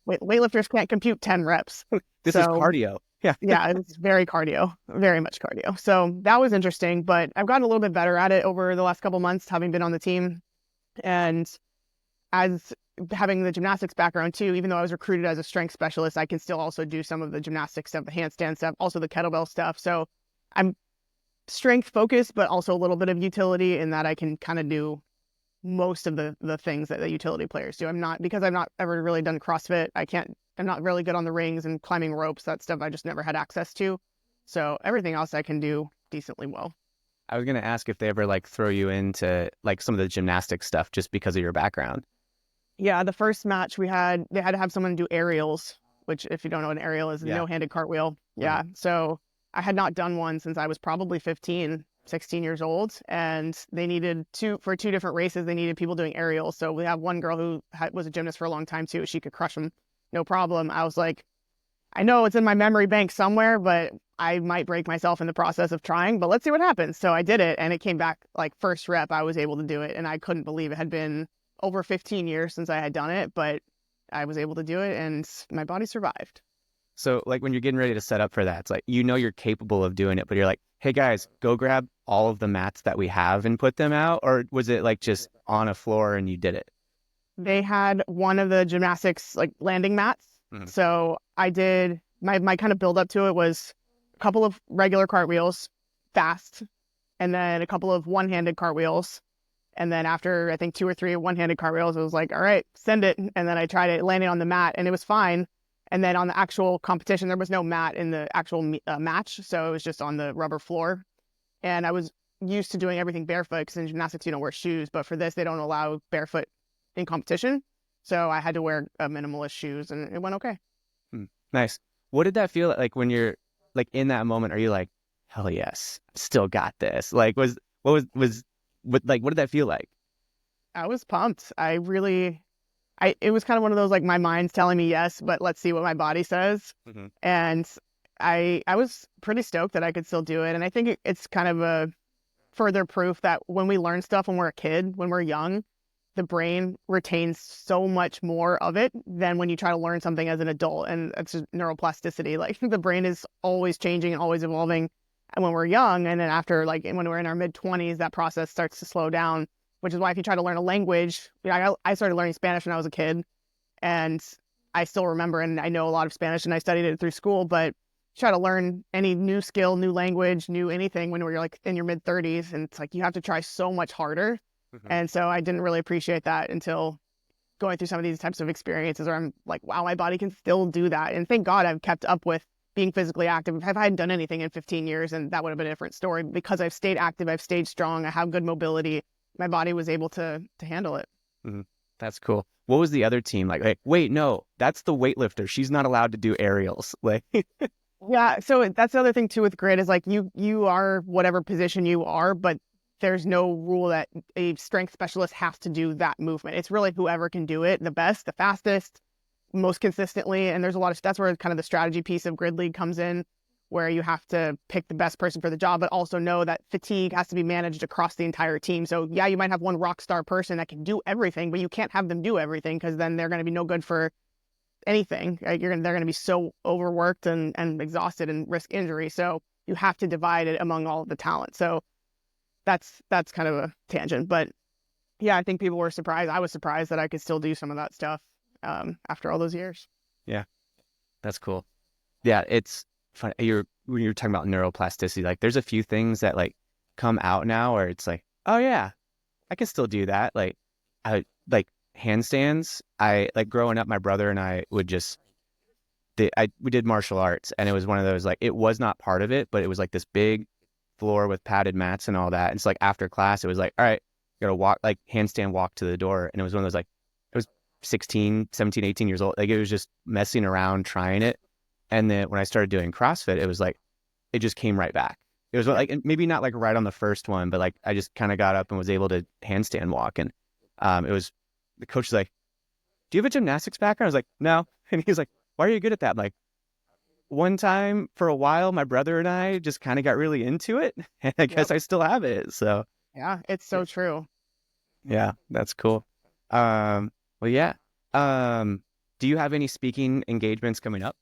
Weightlifters can't compute 10 reps. This is So cardio. Yeah. yeah, it's very cardio, very much cardio. So that was interesting, but I've gotten a little bit better at it over the last couple months, having been on the team. And as having the gymnastics background too, even though I was recruited as a strength specialist, I can still also do some of the gymnastic stuff, the handstand stuff, also the kettlebell stuff. So I'm strength focused, but also a little bit of utility in that I can kind of do most of the things that the utility players do. Because I've not ever really done CrossFit, I'm not really good on the rings and climbing ropes, that stuff I just never had access to. So everything else I can do decently well. I was gonna ask if they ever like throw you into like some of the gymnastic stuff just because of your background. Yeah, the first match we had, they had to have someone do aerials, which if you don't know what an aerial is, a Yeah. no-handed cartwheel. Mhm. Yeah. So I had not done one since I was probably 15, 16 years old. And they needed for two different races, they needed people doing aerials. So we have one girl who was a gymnast for a long time too. She could crush them, no problem. I was like, I know it's in my memory bank somewhere, but I might break myself in the process of trying, but let's see what happens. So I did it and it came back like first rep, I was able to do it. And I couldn't believe it had been over 15 years since I had done it, but I was able to do it and my body survived. So like when you're getting ready to set up for that, it's like you know you're capable of doing it, but you're like, hey guys, go grab all of the mats that we have and put them out, or was it like just on a floor and you did it? They had one of the gymnastics like landing mats. Mhm. So I did my kind of build up to it was a couple of regular cartwheels fast, and then a couple of one-handed cartwheels. And then after I think two or three one-handed cartwheels, it was like, all right, send it. And then I tried it, landing on the mat, and it was fine. And then on the actual competition, there was no mat in the actual match, so it was just on the rubber floor. And I was used to doing everything barefoot because in gymnastics you don't wear shoes, but for this they don't allow barefoot in competition. So I had to wear minimalist shoes, and it went okay. Hmm. Nice. What did that feel like when you're like in that moment? Are you like, hell yes, still got this? Like, what did that feel like? I was pumped. It was kind of one of those like my mind's telling me yes, but let's see what my body says. Hmm. And I was pretty stoked that I could still do it. And I think it's kind of a further proof that when we learn stuff when we're a kid, when we're young, the brain retains so much more of it than when you try to learn something as an adult. And it's just neuroplasticity. Like the brain is always changing and always evolving. And when we're young, and then after like when we're in our mid 20s, that process starts to slow down. Which is why if you try to learn a language, I started learning Spanish when I was a kid, and I still remember and I know a lot of Spanish and I studied it through school, but try to learn any new skill, new language, new anything when you're like in your mid 30s, and it's like you have to try so much harder. Hmm. And so I didn't really appreciate that until going through some of these types of experiences where I'm like, wow, my body can still do that. And thank God I've kept up with being physically active. If I hadn't done anything in 15 years, and that would have been a different story. Because I've stayed active, I've stayed strong, I have good mobility. My body was able to handle it. Hmm. That's cool. What was the other team like? Like, wait, no, that's the weightlifter. She's not allowed to do aerials. Like, Yeah, so that's the other thing too with grid is like you are whatever position you are, but there's no rule that a strength specialist has to do that movement. It's really whoever can do it the best, the fastest, most consistently. And there's a lot of that's where kind of the strategy piece of grid league comes in, where you have to pick the best person for the job, but also know that fatigue has to be managed across the entire team. So yeah, you might have one rock star person that can do everything, but you can't have them do everything because then they're going to be no good for anything. Right? They're gonna be so overworked and exhausted and risk injury. So you have to divide it among all of the talent. So that's kind of a tangent, but yeah, I think people were surprised. I was surprised that I could still do some of that stuff after all those years. yeah, that's cool. Yeah, it's fun. When you're talking about neuroplasticity, like there's a few things that like come out now where it's like, oh yeah, I can still do that. I like handstands. I like growing up, my brother and I would just we did martial arts, and it was one of those like it was not part of it, but it was like this big floor with padded mats and all that. And it's like after class, it was like, all right, you gotta walk like handstand walk to the door, and it was one of those like it was 16, 17, 18 years old. Like it was just messing around trying it. And then when I started doing CrossFit, it was like it just came right back. It was Yep. like maybe not like right on the first one, but like I just kind of got up and was able to handstand walk. And it was the coach was like, "Do you have a gymnastics background?" I was like, "No," and he's like, "Why are you good at that?" I'm like, one time for a while, my brother and I just kind of got really into it, and I guess Yep. I still have it. So Yeah, it's yeah, so true. yeah, that's cool. Um, well, yeah. Um, do you have any speaking engagements coming up?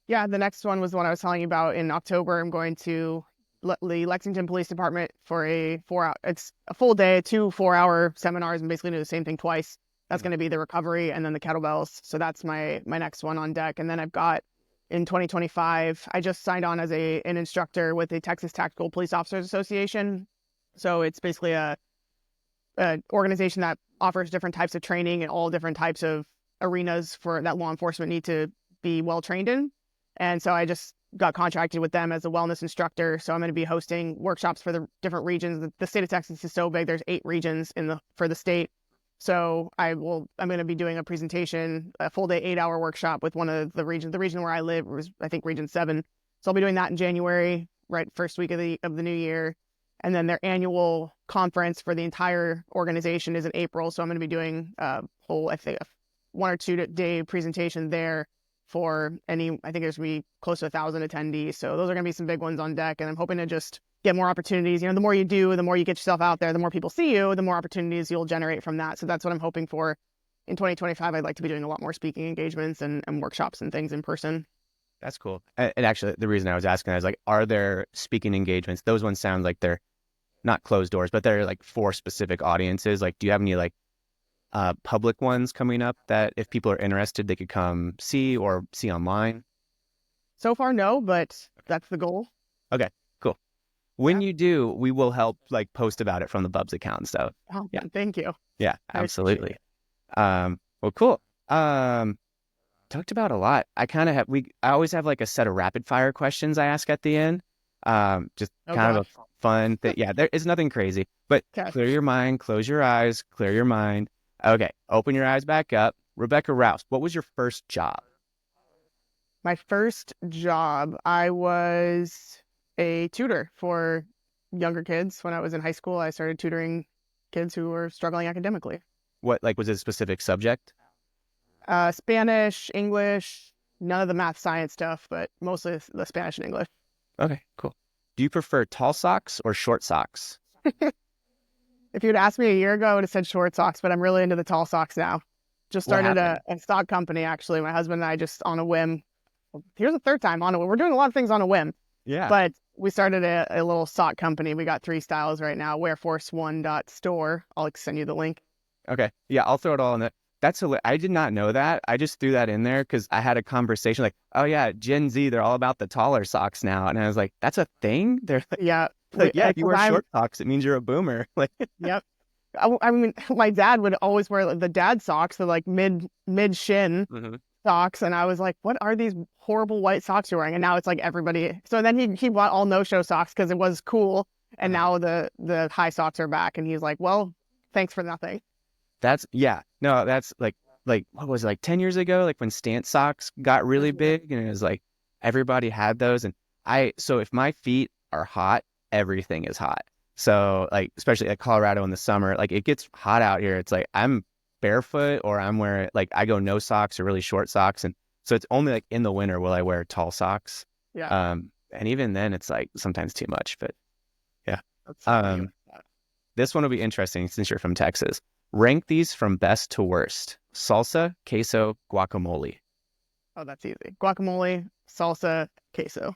Yeah, the next one was the one I was telling you about in October. I'm going to the Lexington Police Department for a 4 hour. It's a full day, two 4 hour seminars, and basically do the same thing twice. That's Mhm. going to be the recovery and then the kettlebells. So that's my next one on deck. And then I've got in 2025, I just signed on as an instructor with the Texas Tactical Police Officers Association. So it's basically a organization that offers different types of training and all different types of arenas for that law enforcement need to be well trained in. And so I just got contracted with them as a wellness instructor. So I'm going to be hosting workshops for the different regions. The state of Texas is so big. There's 8 regions for the state. So I'm going to be doing a presentation, a full day, 8-hour workshop with one of the regions. The region where I live was, I think, region 7. So I'll be doing that in January, right? First week of the new year. And then their annual conference for the entire organization is in April. So I'm going to be doing a whole, I think, 1 or 2 day presentation there for I think there's going to be close to 1,000 attendees. So those are going to be some big ones on deck. And I'm hoping to just get more opportunities. The more you do, the more you get yourself out there, the more people see you, the more opportunities you'll generate from that. So that's what I'm hoping for in 2025. I'd like to be doing a lot more speaking engagements and workshops and things in person. That's cool. And actually, the reason I was asking is like, are there speaking engagements? Those ones sound like they're not closed doors, but they're like for specific audiences. Like, do you have any like public ones coming up that if people are interested, they could come see or see online? So far, no, but that's the goal. Okay, cool. When you do, we will help like post about it from the Bubs account and stuff. Oh, yeah. Thank you. Yeah, absolutely. Well, cool. Talked about a lot. I always have like a set of rapid fire questions I ask at the end. Just kind of a fun thing. Yeah, there is nothing crazy, but clear your mind, close your eyes, clear your mind. Okay, open your eyes back up. Rebecca Rouse, what was your first job? My first job, I was a tutor for younger kids. When I was in high school, I started tutoring kids who were struggling academically. What, like, was it a specific subject? Spanish, English, none of the math science stuff, but mostly the Spanish and English. Okay, cool. Do you prefer tall socks or short socks? If you'd asked me a year ago, I would have said short socks, but I'm really into the tall socks now. Just started a sock company, actually. My husband and I just on a whim. Here's the third time on a whim. We're doing a lot of things on a whim. Yeah. But we started a little sock company. We got 3 styles right now. Wearforce1.store. I'll send you the link. Okay. Yeah, I'll throw it all in there. I did not know that. I just threw that in there because I had a conversation like, oh yeah, Gen Z, they're all about the taller socks now. And I was like, that's a thing? They're like, yeah. Like, yeah, if you wear short socks, it means you're a boomer. Like, yep. I mean, my dad would always wear the dad socks, the like mid shin socks, and I was like, "What are these horrible white socks you're wearing?" And now it's like everybody. So then he bought all no-show socks because it was cool, and now the high socks are back, and he's like, "Well, thanks for nothing." That's like what was it, like 10 years ago, like when stance socks got really big, and it was like everybody had those, and so if my feet are hot, everything is hot. So like, especially at Colorado in the summer, like it gets hot out here. It's like I'm barefoot or I'm wearing like I go no socks or really short socks. And so it's only like in the winter will I wear tall socks. Yeah. And even then it's like sometimes too much, but yeah. That's this one will be interesting since you're from Texas. Rank these from best to worst. Salsa, queso, guacamole. Oh, that's easy. Guacamole, salsa, queso.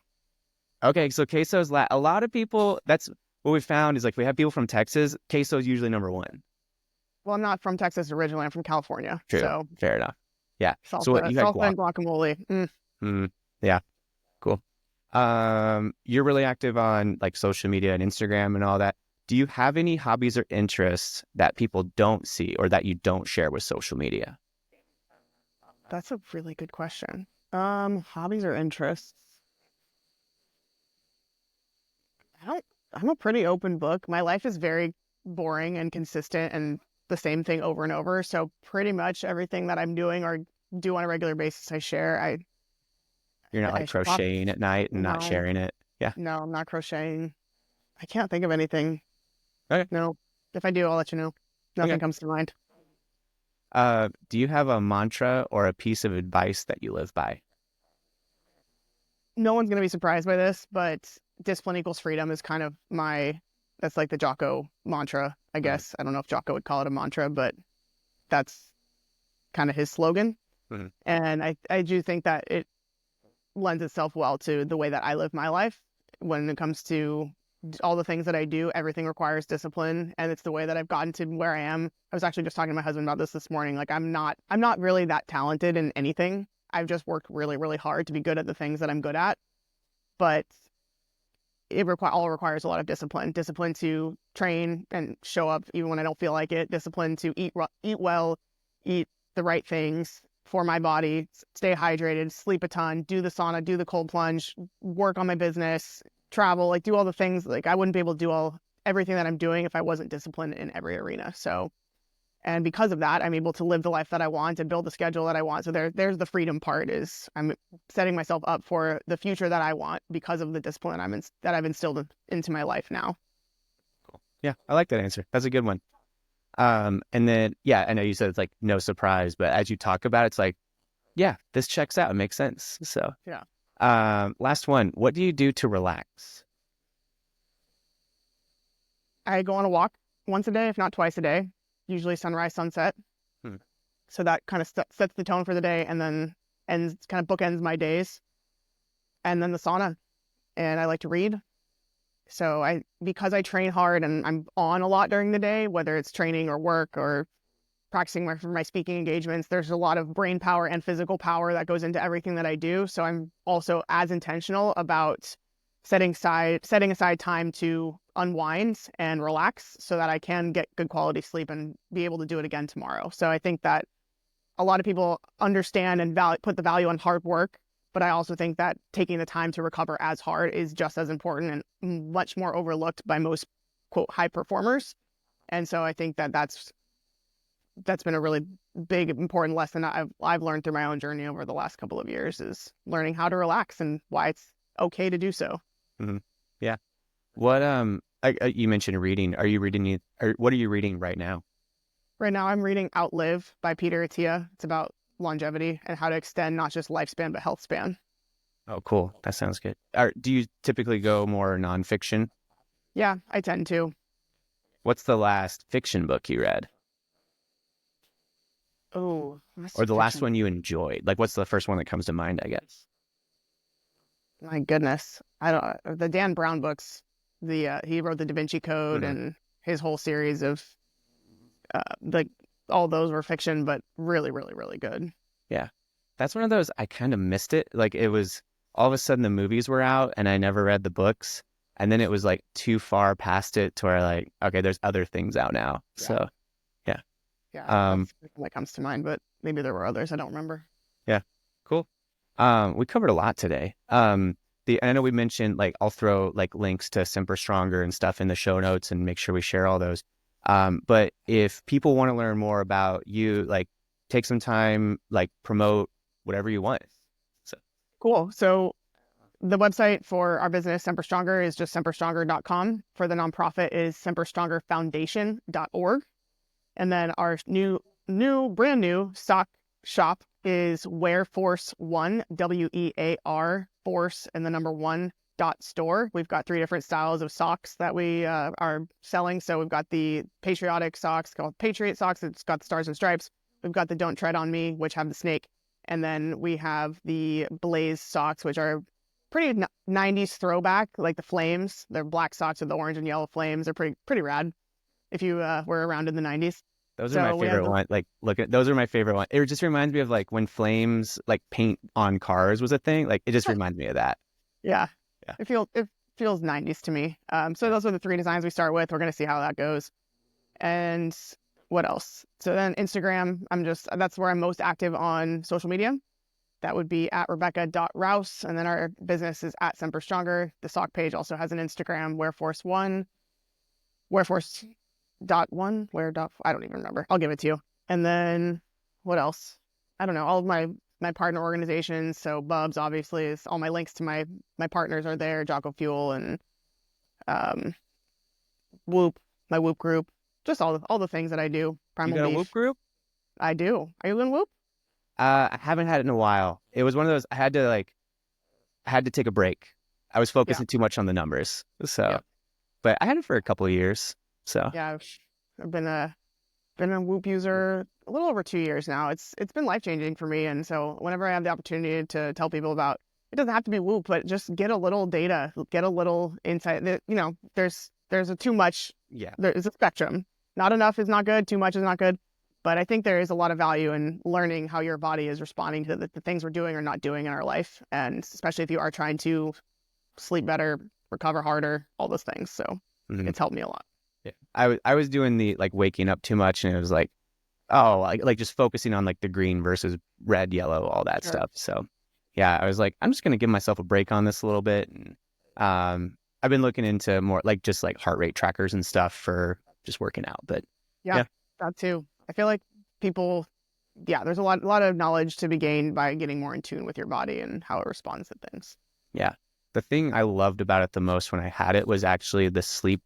Okay, so queso is a lot of people. That's what we found is like we have people from Texas. Queso is usually number 1. Well, I'm not from Texas originally. I'm from California. True. So fair enough. Yeah. Salsa, so what you had salsa and guacamole. Yeah. Cool. You're really active on like social media and Instagram and all that. Do you have any hobbies or interests that people don't see or that you don't share with social media? That's a really good question. Hobbies or interests? I'm a pretty open book. My life is very boring and consistent and the same thing over and over. So pretty much everything that I'm doing or do on a regular basis, I share. You're not like crocheting at night and not sharing it? Yeah. No, I'm not crocheting. I can't think of anything. Okay. No. If I do, I'll let you know. Nothing comes to mind. Do you have a mantra or a piece of advice that you live by? No one's going to be surprised by this, but discipline equals freedom is kind of that's like the Jocko mantra, I guess. I don't know if Jocko would call it a mantra, but that's kind of his slogan. And I do think that it lends itself well to the way that I live my life. When it comes to all the things that I do, everything requires discipline, and it's the way that I've gotten to where I am. I was actually just talking to my husband about this morning. Like I'm not really that talented in anything. I've just worked really, really hard to be good at the things that I'm good at. But it all requires a lot of discipline to train and show up even when I don't feel like it, discipline to eat well, eat the right things, for my body, stay hydrated, sleep a ton, do the sauna, do the cold plunge, work on my business, travel, like do all the things. Like I wouldn't be able to do everything that I'm doing if I wasn't disciplined in every arena. So, and because of that, I'm able to live the life that I want and build the schedule that I want. So there's the freedom part, is I'm setting myself up for the future that I want because of the discipline that I've instilled into my life now. Cool. Yeah, I like that answer. That's a good one. And then, yeah, I know you said it's like no surprise, but as you talk about it, it's like, yeah, this checks out. It makes sense. So, Yeah. last one. What do you do to relax? I go on a walk once a day, if not twice a day, usually sunrise, sunset. Hmm. So that kind of sets the tone for the day, and then kind of bookends my days. And then the sauna, and I like to read. So because I train hard and I'm on a lot during the day, whether it's training or work or practicing for my speaking engagements, there's a lot of brain power and physical power that goes into everything that I do. So I'm also as intentional about setting aside time to unwind and relax so that I can get good quality sleep and be able to do it again tomorrow. So I think that a lot of people understand and put the value on hard work, but I also think that taking the time to recover as hard is just as important and much more overlooked by most, quote, high performers. And so I think that that's been a really big, important lesson I've learned through my own journey over the last couple of years, is learning how to relax and why it's okay to do so. Mm-hmm. Yeah. What, you mentioned reading. Are you reading, or what are you reading right now? Right now I'm reading Outlive by Peter Attia. It's about longevity and how to extend not just lifespan, but health span. Oh, cool. That sounds good. Do you typically go more nonfiction? Yeah, I tend to. What's the last fiction book you read? Oh, Or the last fiction. one you enjoyed? Like, what's the first one that comes to mind, I guess? My goodness. I don't, the Dan Brown books, he wrote the Da Vinci Code Mm-hmm. and his whole series of, like all those were fiction, but really, really, really good. Yeah. That's one of those, I kind of missed it. Like, it was all of a sudden the movies were out and I never read the books. And then it was like too far past it to where, like, okay, there's other things out now. Yeah. So, yeah. Yeah, Um, that's the one that comes to mind, but maybe there were others I don't remember. yeah. Cool. We covered a lot today. I know we mentioned, like, I'll throw like links to Semper Stronger and stuff in the show notes and make sure we share all those. But if people want to learn more about you, like, take some time, like, promote whatever you want. So Cool. So the website for our business, Semper Stronger, is just semperstronger.com. For the nonprofit is semperstrongerfoundation.org. And then our brand new sock shop is Wear Force One, WEAR Force and the number 1.store. We've got 3 different styles of socks that we are selling. So we've got the patriotic socks called Patriot socks. It's got the stars and stripes. We've got the Don't Tread on Me, which have the snake. And then we have the Blaze socks, which are pretty 90s throwback, like the flames. They're black socks with the orange and yellow flames. They're pretty rad if you were around in the 90s. those are my favorite one. Like, those are my favorite one. It just reminds me of, like, when flames, like, paint on cars was a thing. Like, it just reminds me of that. Yeah. Yeah. It feels 90s to me. So those are the 3 designs we start with. We're going to see how that goes. And what else? So then Instagram, that's where I'm most active on social media. That would be at Rebecca.Rouse. And then our business is at Semper Stronger. The sock page also has an Instagram, Wearforce1, Wearforce.1, I don't even remember. I'll give it to you. And then what else? I don't know. All of my partner organizations. So Bubs, obviously, is all my links to my partners are there. Jocko Fuel and Whoop, my Whoop group. Just all the things that I do. Primal You got a Beef. Whoop group? I do. Are you in Whoop? I haven't had it in a while. It was one of those, I had to take a break. I was focusing too much on the numbers. So, but I had it for a couple of years. So yeah, I've been a Whoop user a little over 2 years now. It's been life-changing for me. And so whenever I have the opportunity to tell people about, it doesn't have to be Whoop, but just get a little data, get a little insight. There's a too much. yeah. There's a spectrum. Not enough is not good. Too much is not good. But I think there is a lot of value in learning how your body is responding to the things we're doing or not doing in our life. And especially if you are trying to sleep better, recover harder, all those things. So it's helped me a lot. Yeah. I was doing the, like, waking up too much, and it was like, Oh, like just focusing on like the green versus red, yellow, all that Sure. stuff. So yeah, I was like, I'm just gonna give myself a break on this a little bit. And I've been looking into more like just like heart rate trackers and stuff for just working out. But Yeah, yeah, that too. I feel like people, yeah, there's a lot of knowledge to be gained by getting more in tune with your body and how it responds to things. yeah. The thing I loved about it the most when I had it was actually the sleep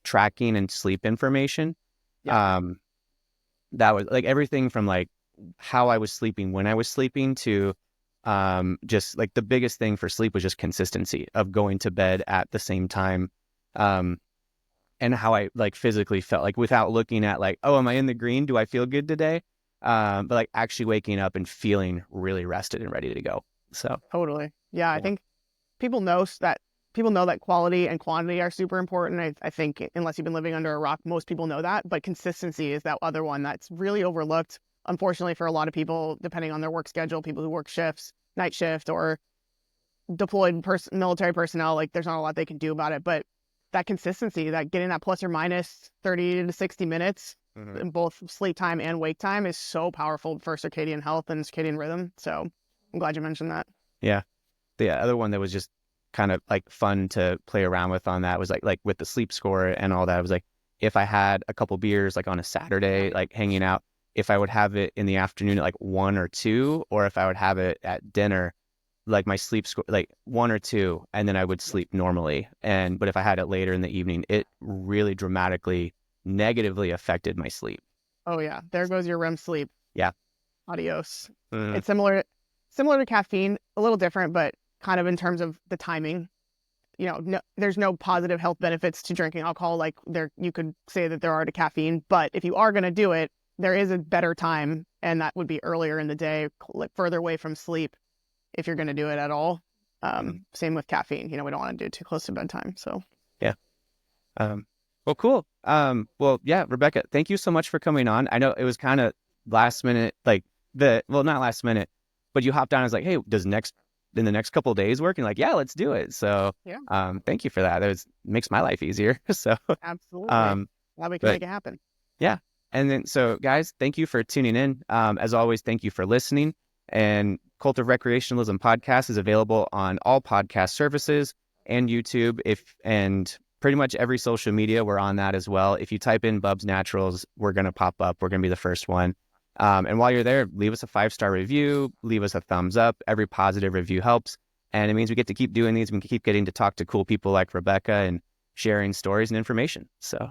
tracking and sleep information. Yeah, Um, that was like everything from like how I was sleeping when I was sleeping to just like the biggest thing for sleep was just consistency of going to bed at the same time. Um, and how I like physically felt like without looking at like, oh, am I in the green? Do I feel good today? But like actually waking up and feeling really rested and ready to go. So totally. Yeah, I yeah, think people know that quality and quantity are super important. I think unless you've been living under a rock, most people know that. But consistency is that other one that's really overlooked, unfortunately, for a lot of people, depending on their work schedule, people who work shifts, night shift, or deployed military personnel. Like there's not a lot they can do about it. But that consistency, that getting that plus or minus 30 to 60 minutes hmm in both sleep time and wake time is so powerful for circadian health and circadian rhythm. So I'm glad you mentioned that. yeah. The other one that was just kind of like fun to play around with on that was like with the sleep score and all that. It was like if I had a couple beers like on a Saturday, like hanging out, if I would have it in the afternoon at like 1 or 2, or if I would have it at dinner, like my sleep score like 1 or 2, and then I would sleep normally. But if I had it later in the evening, it really dramatically negatively affected my sleep. Oh yeah, there goes your REM sleep. Yeah. Adios. Mhm. It's similar to caffeine, a little different, but kind of in terms of the timing. No, there's no positive health benefits to drinking alcohol like there you could say that there are to caffeine. But if you are going to do it, there is a better time, and that would be earlier in the day, like further away from sleep, if you're going to do it at all. Mhm. Same with caffeine. We don't want to do it too close to bedtime. So Yeah. Well, cool. Well, yeah, Rebecca, thank you so much for coming on. I know it was kind of last minute, like not last minute, but you hopped on and was like, hey, does in the next couple of days work? And like, yeah, let's do it. So, yeah, thank you for that. Makes my life easier. So, absolutely. um, Glad we can but make it happen. yeah. And then, so guys, thank you for tuning in. As always, thank you for listening. And Cult of Recreationalism podcast is available on all podcast services and YouTube. And pretty much every social media, we're on that as well. If you type in Bubs Naturals, we're going to pop up. We're going to be the first one. And while you're there, leave us a 5-star review, leave us a thumbs up. Every positive review helps. And it means we get to keep doing these. We can keep getting to talk to cool people like Rebecca and sharing stories and information. So